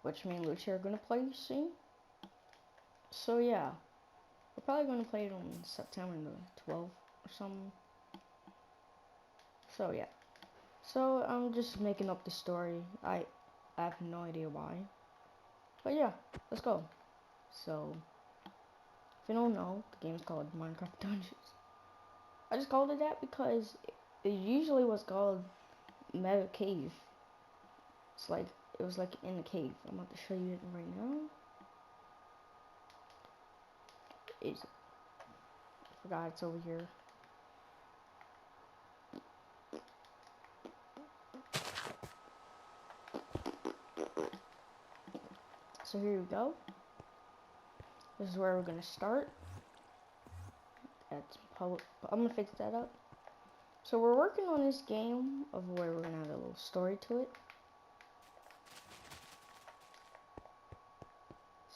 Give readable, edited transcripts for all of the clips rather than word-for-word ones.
which me and Lucia are gonna play soon. So yeah, we're probably gonna play it on September the 12th or something. So yeah. So I'm just making up the story. I have no idea why. But yeah, let's go. So if you don't know, the game's called Minecraft Dungeons. I just called it that because it usually was called Meta Cave. It's like it was like in a cave. I'm about to show you it right now. I forgot it's over here. So here we go. This is where we're gonna start. I'm gonna fix that up. So we're working on this game of where we're gonna have a little story to it.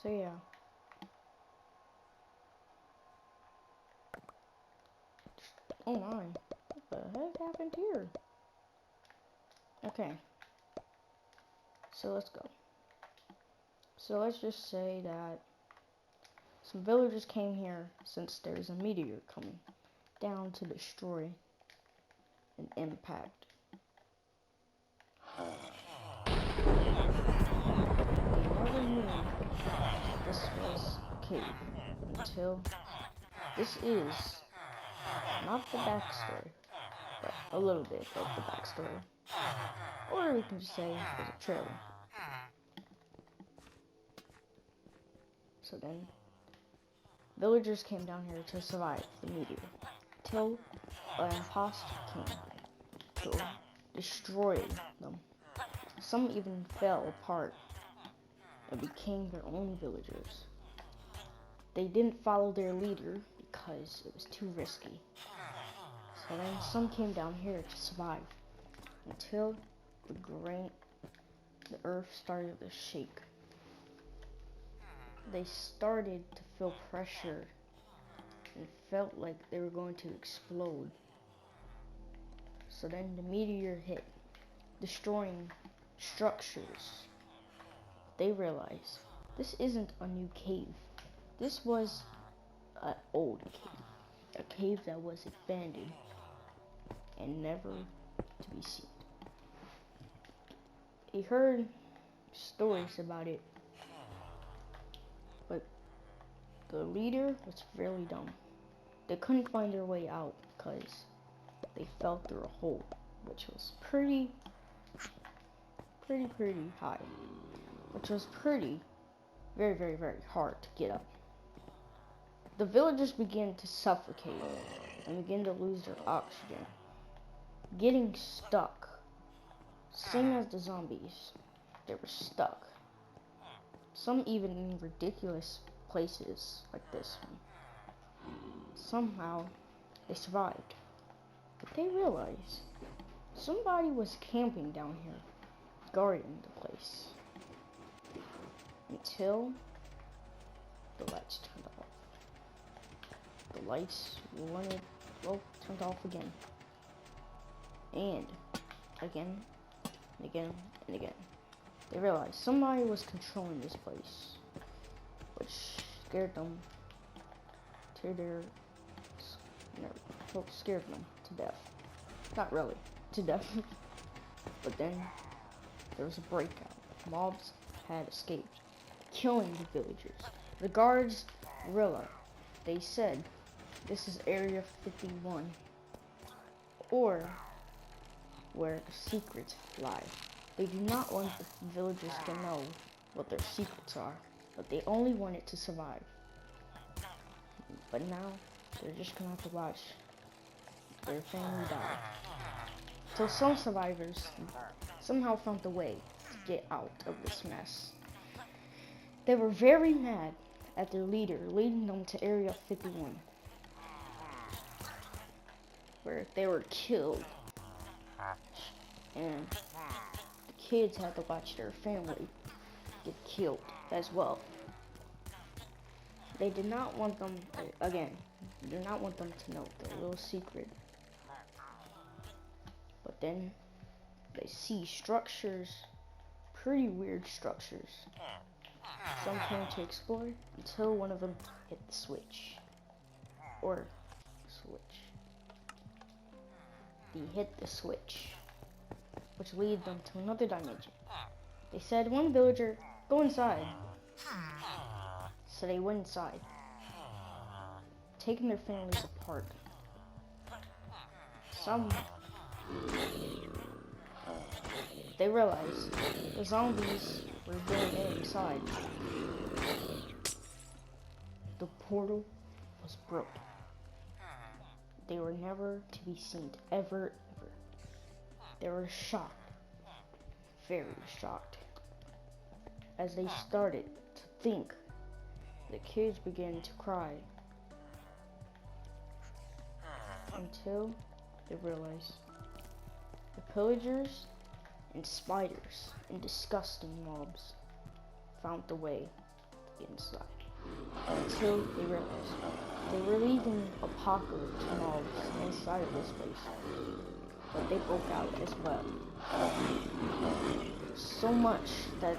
So yeah. Oh my. What the heck happened here? Okay. So let's go. So let's just say that some villagers came here since there's a meteor coming down to destroy and impact. They never knew this was a cave until this is not the backstory, but a little bit of the backstory. Or we can just say it's a trailer. So then, villagers came down here to survive the meteor, till an imposter came to destroy them. Some even fell apart and became their own villagers. They didn't follow their leader because it was too risky. So then some came down here to survive until the earth started to shake. They started to feel pressure and felt like they were going to explode. So then the meteor hit, destroying structures. They realized this isn't a new cave. This was an old cave. A cave that was abandoned and never to be seen. He heard stories about it, but the leader was really dumb. They couldn't find their way out because they fell through a hole, which was pretty high, which was very hard to get up. The villagers began to suffocate and began to lose their oxygen, getting stuck. Same as the zombies, they were stuck. Some even in ridiculous places like this one. Somehow, they survived. But they realized somebody was camping down here, guarding the place. Until the lights turned off. The lights turned off again. And again, and again, and again. They realized somebody was controlling this place, which scared them scared them to death. Not really, to death. But then there was a breakout. Mobs had escaped, killing the villagers. The guards realized. They said, this is Area 51, or where the secrets lie. They do not want the villagers to know what their secrets are, but they only want it to survive. But now, they're just gonna have to watch their family die. So some survivors somehow found a way to get out of this mess. They were very mad at their leader, leading them to Area 51, where they were killed. And the kids had to watch their family get killed as well. They did not want them, again, they did not want them to know the little secret. But then they see structures pretty weird structures. Some came to explore until one of them hit the switch. Or switch. They hit the switch, which leads them to another dimension. They said, one villager, go inside. So they went inside, taking their families apart. They realized the zombies were going inside. The portal was broken. They were never to be seen ever. They were shocked, very shocked, as they started to think. The kids began to cry until they realized the pillagers and spiders and disgusting mobs found the way inside. Until they realized they were leaving apocalypse mobs inside of this place, but they broke out as well. So much that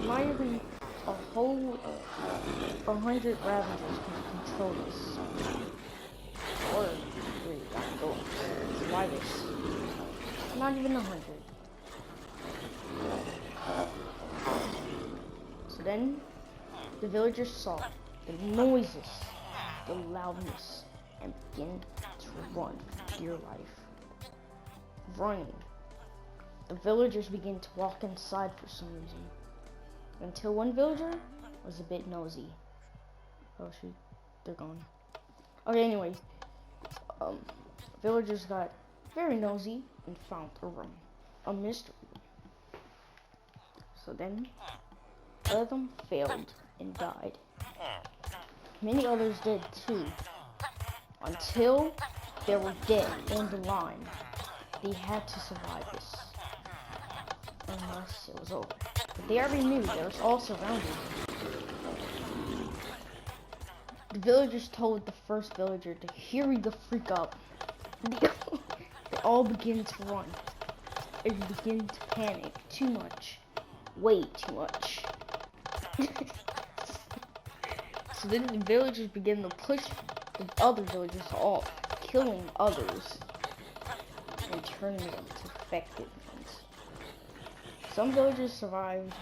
might be a whole 100 Ravagers can control this. Or really go why this? Not even 100. So then the villagers saw the noises, the loudness, and began to run for dear life. Running. The villagers began to walk inside for some reason. Until one villager was a bit nosy. Oh shoot, they're gone. Okay, anyways, villagers got very nosy and found a room, a mystery room. So then, one of them failed and died. Many others did too, until they were dead on the line. They had to survive this, unless it was over. But they already knew they were all surrounded. The villagers told the first villager to hurry the freak up. They all begin to run. They begin to panic too much. Way too much. So then the villagers begin to push the other villagers off, killing others and turning them to infected ones. Some villagers survived.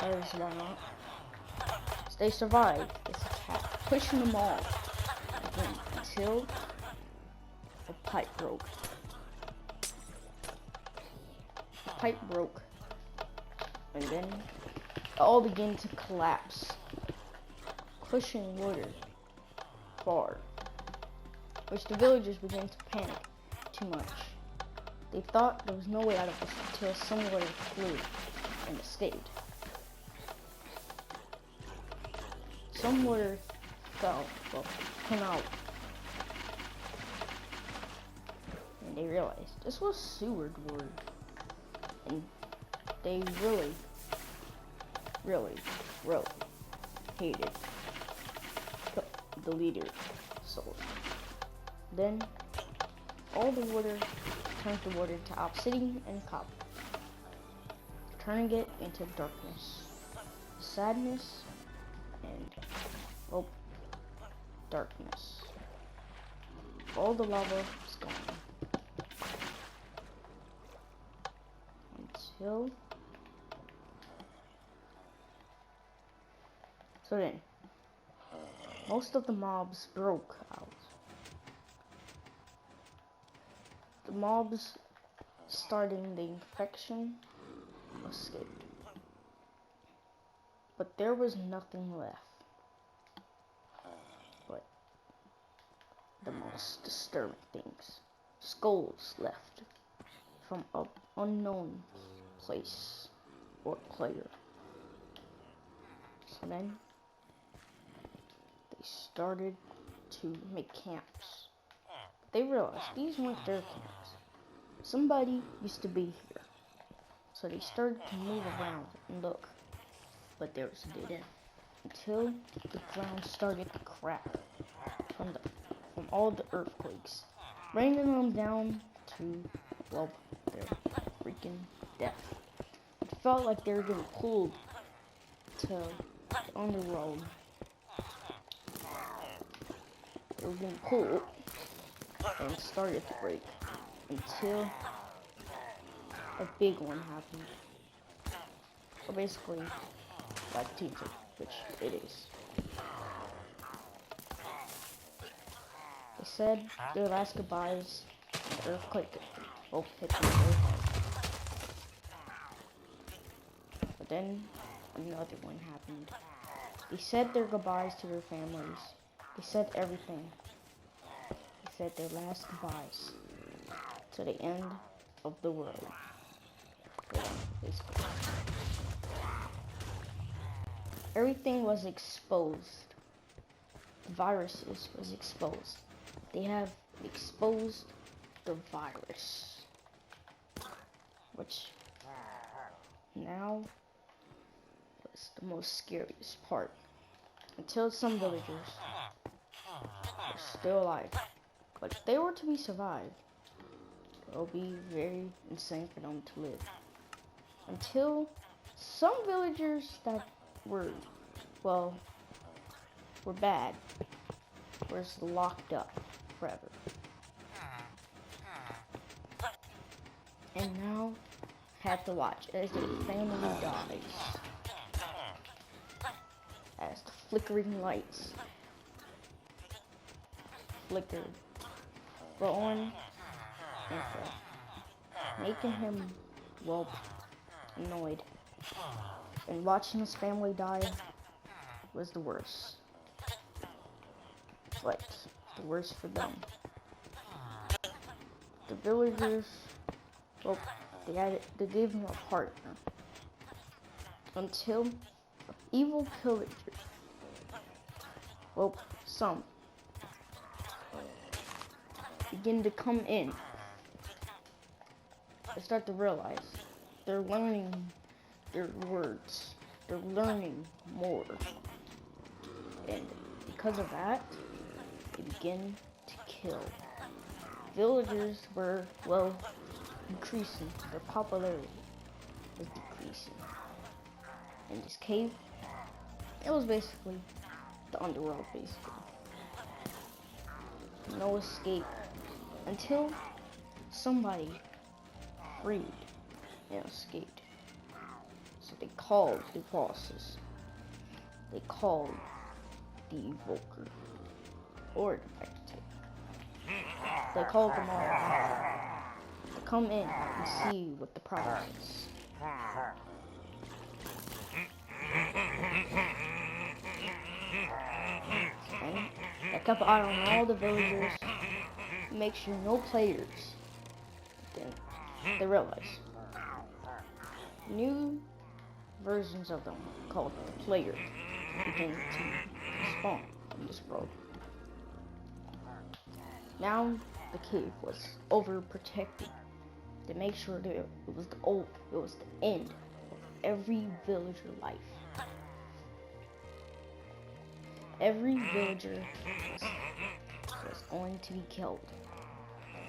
Others why not? So they survived this attack, pushing them all again, until the pipe broke. The pipe broke, and then it all began to collapse, pushing water far, which the villagers began to panic too much. They thought there was no way out of this until someone flew and escaped. Some water came out, and they realized this was sewered water, and they really hated the leader. So then all the water turned the water to obsidian and copper, turning it into darkness, sadness, and darkness. All the lava is gone until so then most of the mobs broke out. The mobs starting the infection escaped, but there was nothing left but the most disturbing things. Skulls left from an unknown place or player. So then they started to make camps. They realized these weren't their camps. Somebody used to be here. So they started to move around and look. But there was a dead end. Until the ground started to crack from all the earthquakes, bringing them down to, their freaking death. felt like they were getting pulled to the underworld. They were getting pulled and started to break until a big one happened. Or basically, like teacher, which it is. They said their last goodbyes. The earthquake both hit them very hard. But then another one happened. They said their goodbyes to their families. They said everything. They said their last goodbyes to the end of the world. Basically. Everything was exposed. The viruses was exposed. They have exposed the virus, which now was the most scariest part. Until some villagers are still alive, but if they were to be survived, it will be very insane for them to live. Until some villagers that were bad, was locked up forever. And now have to watch as their family dies. As the flickering lights flickered on and fell, making him, annoyed. And watching his family die was the worst. But the worst for them. The villagers, they gave him a partner. Until evil pillagers, some begin to come in. They start to realize they're learning their words. They're learning more. And because of that, they begin to kill. Villagers were, decreasing. Their popularity was decreasing. In this cave, it was basically the underworld, basically. No escape until somebody freed and escaped. So they called the bosses. They called the evoker or the vegetative. They called them all to come in and see what the problem is. And they kept an eye on all the villagers, make sure no players. Then they realized new versions of them called the player began to spawn in this world. Now the cave was overprotected to make sure that it was the end of every villager life. Every villager was going to be killed,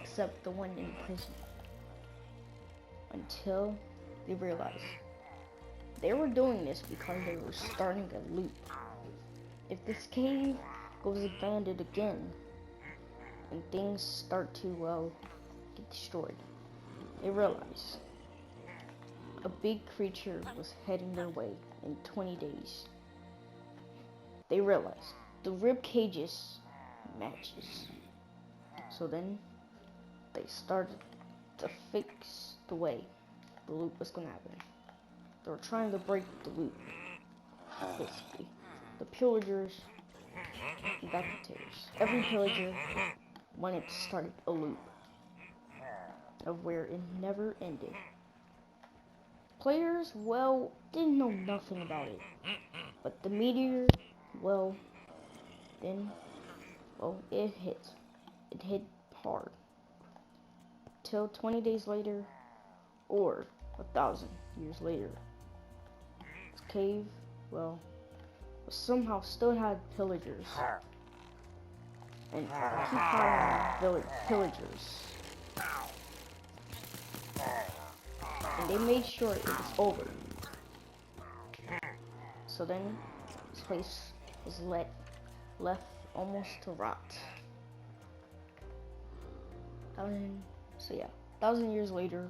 except the one in prison. Until they realized they were doing this because they were starting a loop. If this cave goes abandoned again, and things start to, get destroyed, they realized a big creature was heading their way in 20 days. They realized the rib cages matches. So then they started to fix the way the loop was going to happen. They were trying to break the loop. Basically, the pillagers and vegetables. Every pillager wanted to start a loop of where it never ended. Players, didn't know nothing about it. But the meteor, it hit. It hit hard. Till 20 days later, or 1,000 years later, this cave, somehow still had pillagers. And keep hiring pillagers. And they made sure it was over. So then this place was left almost to rot. So yeah, 1,000 years later,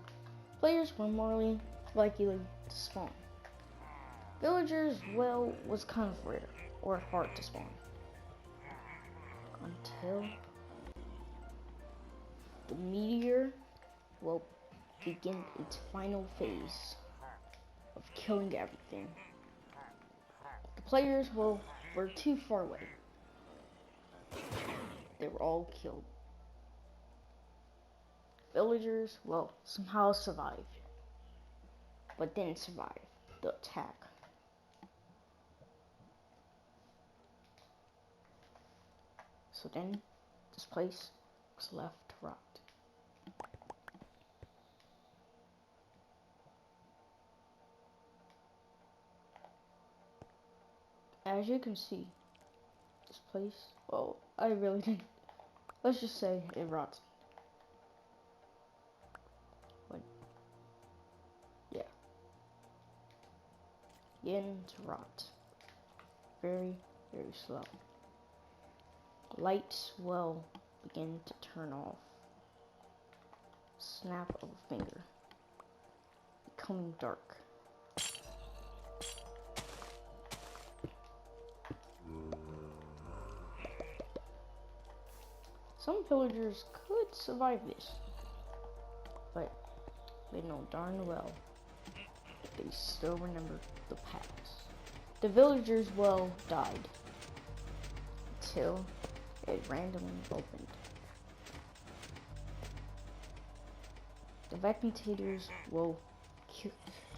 players were more likely to spawn. Villagers, well, was kind of rare or hard to spawn until the meteor will begin its final phase of killing everything. The players were too far away. They were all killed. Villagers, well, somehow survived, but didn't survive the attack. So then, this place was left to rot. As you can see, this place, well, I really didn't, let's just say it rots. But, yeah. Begin to rot. Very, very slow. Lights will begin to turn off. Snap of a finger. Becoming dark. Some villagers could survive this, but they know darn well that they still remember the past. The villagers, well, died until it randomly opened. The vacuumators, well,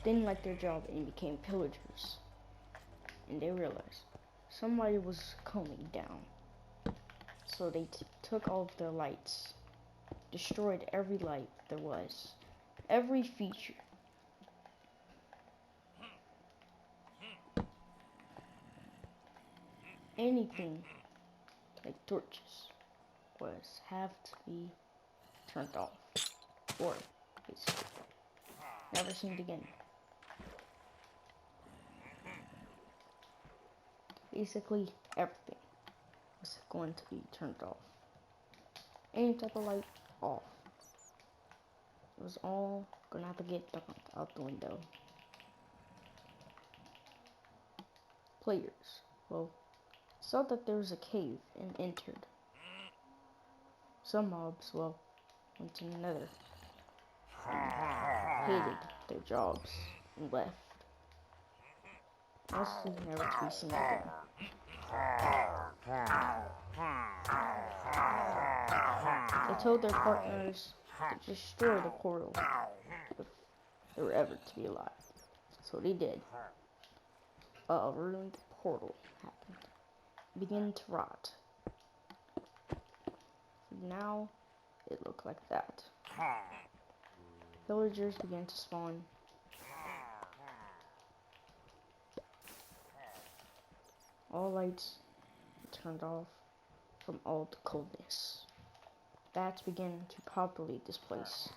didn't like their job and became pillagers. And they realized somebody was coming down. So they took all of their lights, destroyed every light there was, every feature. Anything like torches have to be turned off, or basically never seen again. Basically everything was going to be turned off. Any type of light off. It was all gonna have to get dumped out the window. Players, well, saw that there was a cave and entered. Some mobs, well, went to the nether and hated their jobs and left. Mostly never to be seen again. They told their partners to destroy the portal if they were ever to be alive. So they did. A ruined portal happened. It began to rot. Now it looked like that. Villagers began to spawn. All lights turned off from all the coldness. Bats began to populate this place,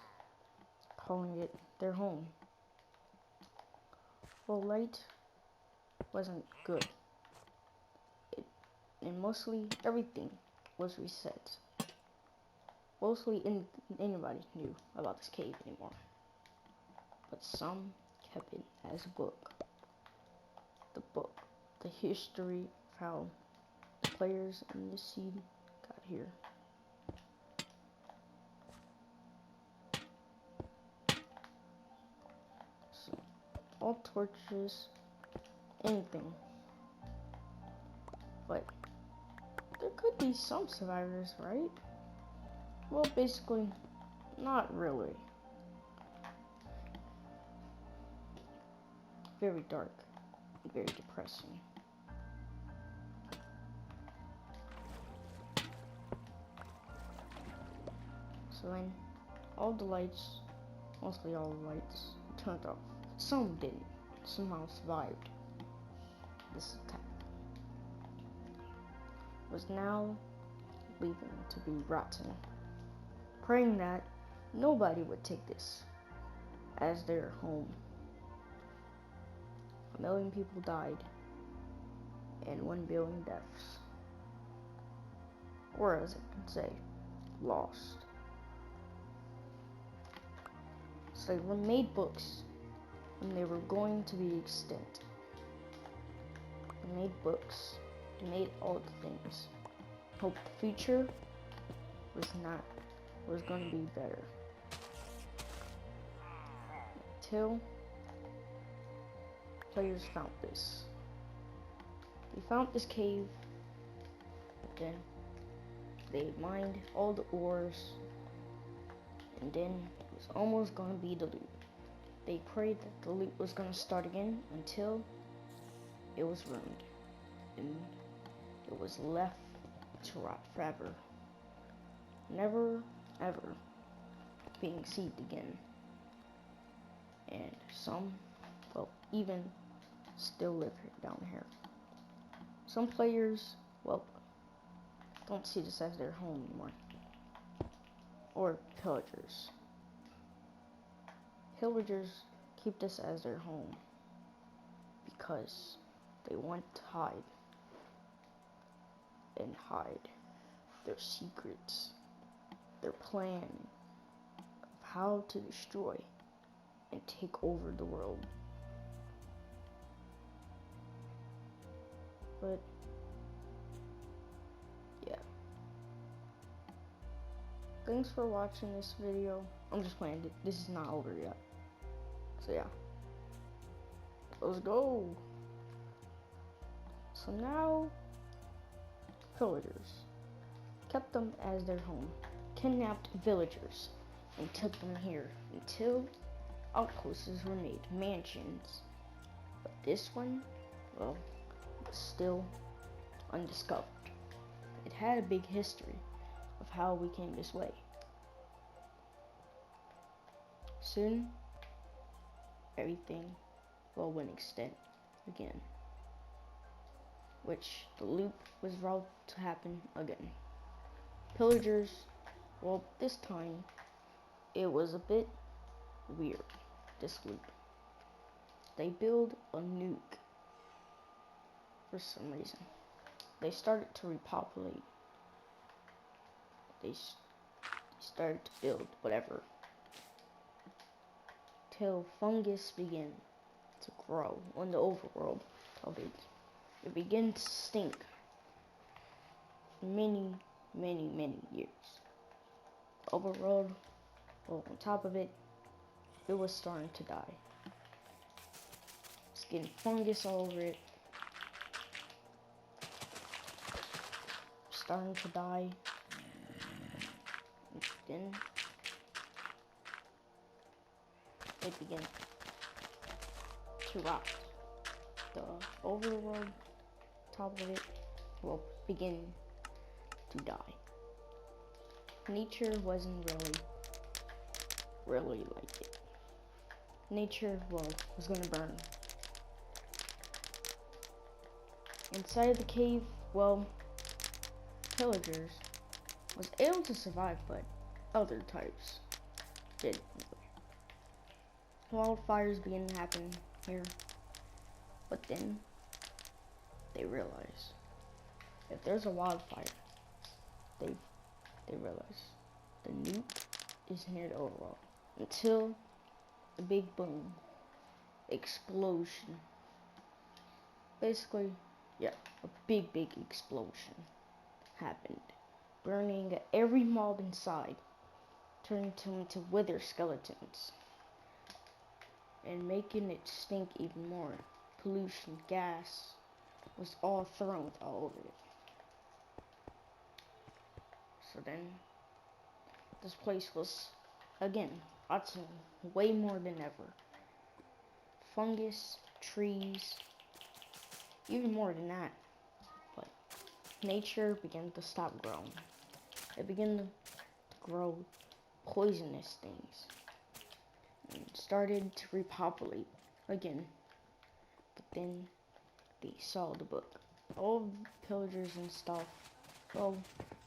calling it their home. Well, light wasn't good. And mostly everything was reset. Mostly anybody knew about this cave anymore. But some kept it as a book. The book. The history of how the players in this seed got here. So, all torches, anything. But there could be some survivors, right? Well, basically, not really. Very dark, very depressing. So then, all the lights, mostly all the lights, turned off. Some didn't, somehow survived this attack. Was now leaving to be rotten, praying that nobody would take this as their home. 1 million people died and 1 billion deaths. Or as I can say, lost. So they made books when they were going to be extinct. They made books. They made all the things. Hope the future was going to be better. Until players found this. They found this cave, but then they mined all the ores, and then it was almost going to be the loot. They prayed that the loot was going to start again until it was ruined, and it was left to rot forever, never ever being seeded again. And some, well, even still live down here. Some players, well, don't see this as their home anymore. Or pillagers. Pillagers keep this as their home because they want to hide their secrets, their plan of how to destroy and take over the world. But yeah, thanks for watching this video. I'm just playing. This is not over yet. So yeah, let's go. So now, pillagers kept them as their home, kidnapped villagers, and took them here until outposts were made, mansions. But this one, well, was still undiscovered. It had a big history of how we came this way. Soon, everything, well, went extinct again, which the loop was about to happen again. Pillagers, well, this time, it was a bit weird, this loop. They build a nuke for some reason. They started to repopulate. They started to build whatever, till fungus began to grow on the overworld of it. It began to stink many years. Overworld, well, on top of it, it was starting to die. It's getting fungus all over it. Starting to die. And then it began to rot. The overworld, top of it, will begin to die. Nature wasn't really like it. Nature, well, was gonna burn. Inside of the cave, well, pillagers was able to survive, but other types didn't. Wildfires began to happen here, but then they realize if there's a wildfire, they realize the nuke is near the overworld until a big boom, explosion. Basically, yeah, a big explosion happened, burning every mob inside, turning them into wither skeletons, and making it stink even more. Pollution, gas was all thrown all over it. So then, this place was, again, rotting way more than ever. Fungus, trees, even more than that. But nature began to stop growing. It began to grow poisonous things and started to repopulate again. But then they saw the book. All the pillagers and stuff, well,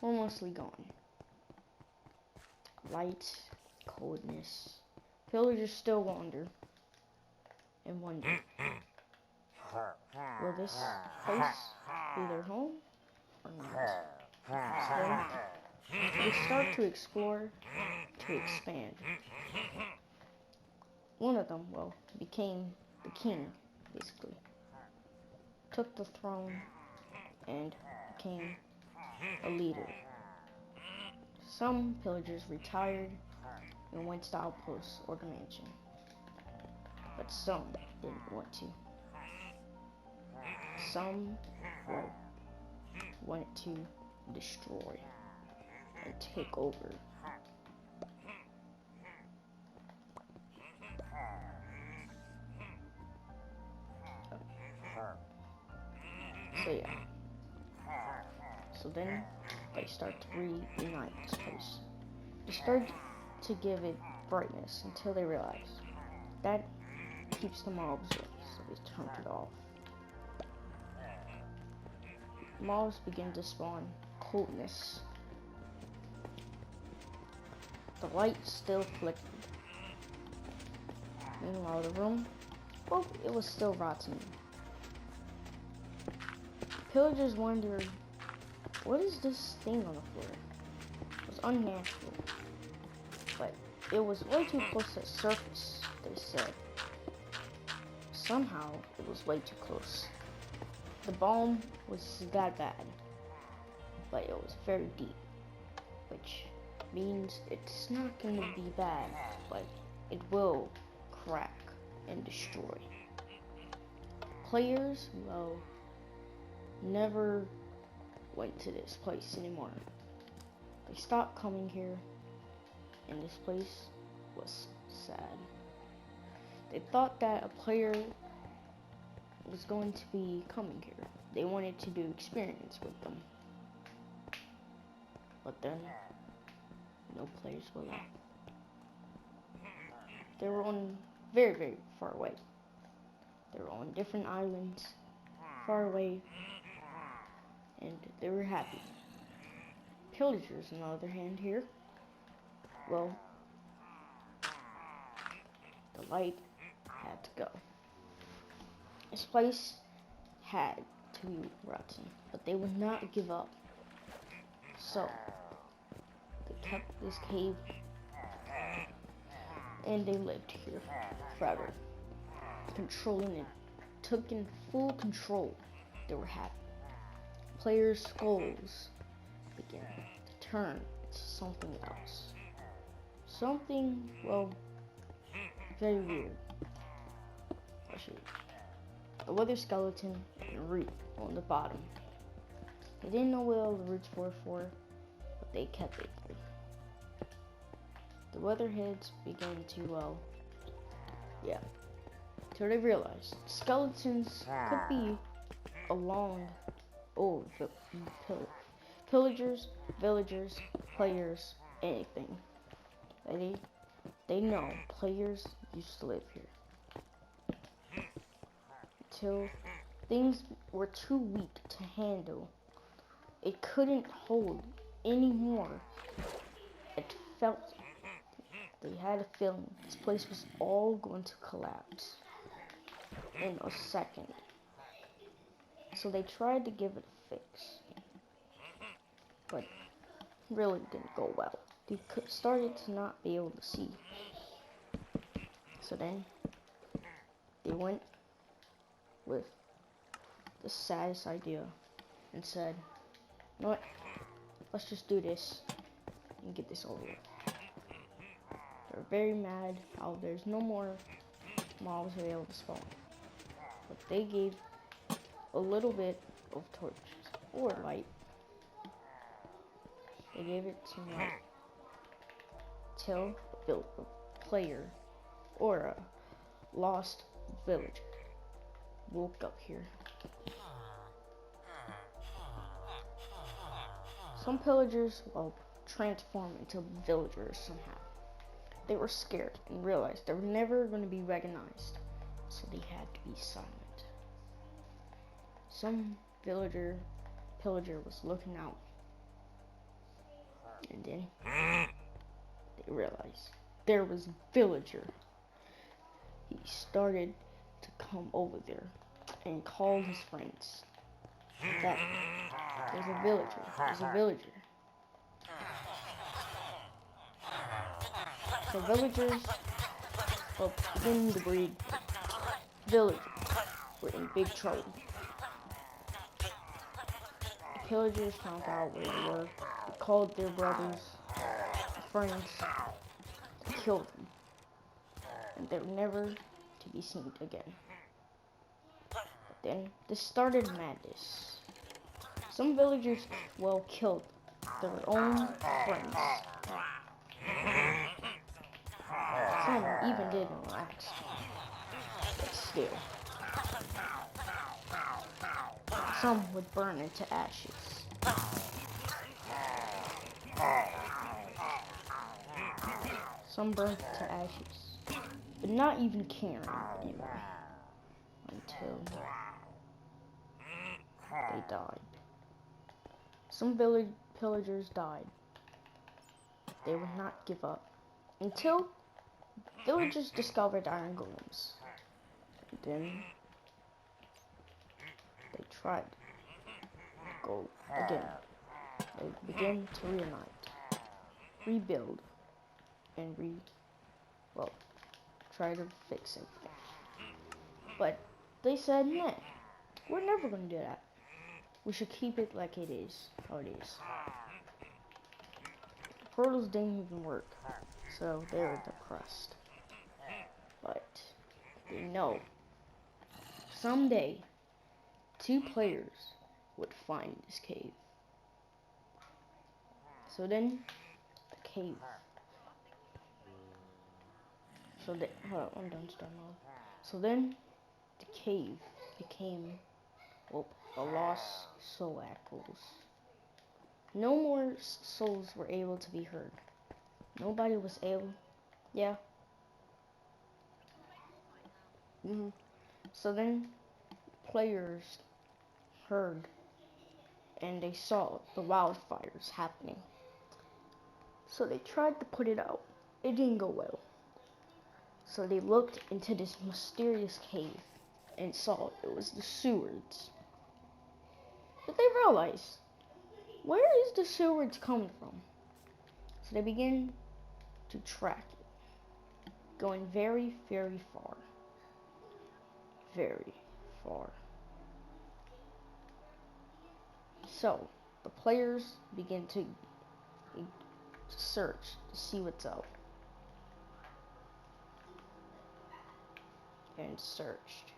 were mostly gone. Light, coldness. Pillagers still wander and wonder, will this place be their home or not. So they start to explore, to expand. One of them, well, became the king, basically. Took the throne and became a leader. Some pillagers retired and went to outposts or the mansion, but some didn't want to. Some, well, wanted to destroy and take over. So yeah. So then they start to reunite this place. They start to give it brightness until they realize that keeps the mobs away, so they turned it off. Mobs begin to spawn coldness. The light still flickered. Meanwhile, the room, well, it was still rotten. Pillagers wondered, what is this thing on the floor? It was unnatural, but it was way too close to the surface, they said. Somehow, it was way too close. The bomb was that bad, but it was very deep, which means it's not going to be bad, but it will crack and destroy. Players, well, never went to this place anymore. They stopped coming here, and this place was sad. They thought that a player was going to be coming here. They wanted to do experience with them. But then, no players were left. They were on very, very far away. They were on different islands, far away, and they were happy. Pillagers, on the other hand, here, well, the light had to go. This place had to be rotten, but they would not give up. So, they kept this cave, and they lived here forever, controlling it, took in full control. They were happy. Players' skulls began to turn into something else. Something, well, very weird. A weather skeleton and a root on the bottom. They didn't know what all the roots were for, but they kept it there. The weatherheads began to, well, yeah, till they realized skeletons could be along old pillagers, villagers, players, anything. They know players used to live here. Till things were too weak to handle. It couldn't hold anymore. It felt, they had a feeling this place was all going to collapse in a second. So they tried to give it a fix, but really didn't go well. They started to not be able to see. So then they went with the saddest idea and said, you know what, let's just do this and get this over with. They're very mad how there's no more mobs available to spawn, but they gave a little bit of torches or light. They gave it some light till a player or a lost villager woke up here. Some pillagers, well, transformed into villagers somehow. They were scared and realized they were never going to be recognized, so they had to be silent. Some pillager was looking out, and then they realized there was a villager. He started to come over there and called his friends. that there's a villager. There's a villager. So villagers will begin to breed. Villagers were in big trouble. The pillagers found out where they were. They called their brothers, friends, to kill them. And they were never to be seen again. But then this started madness. Some villagers, well, killed their own friends. Some even did an accident. But still. Some would burn into ashes. Some burned to ashes, but not even caring anymore until they died. Some pillagers died. They would not give up until villagers discovered iron golems. And then they tried to go again. They began to reunite, rebuild, and try to fix everything. But they said, nah, we're never going to do that. We should keep it like it is, how it is. The portals didn't even work, so they were depressed. But they know someday 2 players would find this cave. So then the cave. Hold on, I'm done starting mode. So then the cave became a lost soul echoes. No more souls were able to be heard. Nobody was able. Yeah. So then players heard and they saw the wildfires happening. So they tried to put it out. It didn't go well. So they looked into this mysterious cave and saw it was the sewers. But they realized, where is the sewers coming from? So they began to track it, going very, very far. Very far. So the players begin to search to see what's out. And searched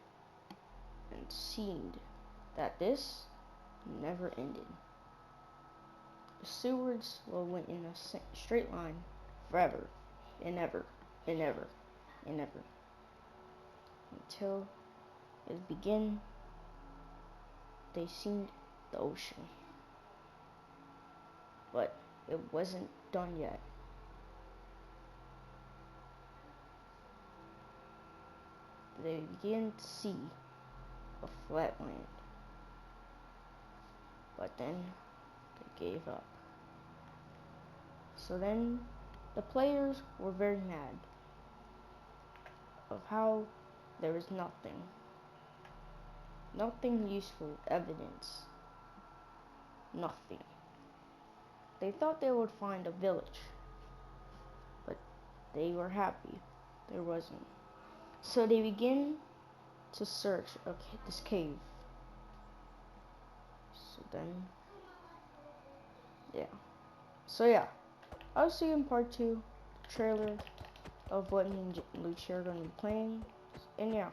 and seen that this never ended. The sewers went in a straight line forever and ever and ever and ever until it began. They seen the ocean, but it wasn't done yet. They began to see a flat land, but then they gave up. So then the players were very mad of how there was nothing useful evidence, nothing. They thought they would find a village, but they were happy there wasn't. So they begin to search this cave. So then, yeah. So yeah, I'll see you in part 2, trailer of what me and Lucia are going to be playing. And yeah.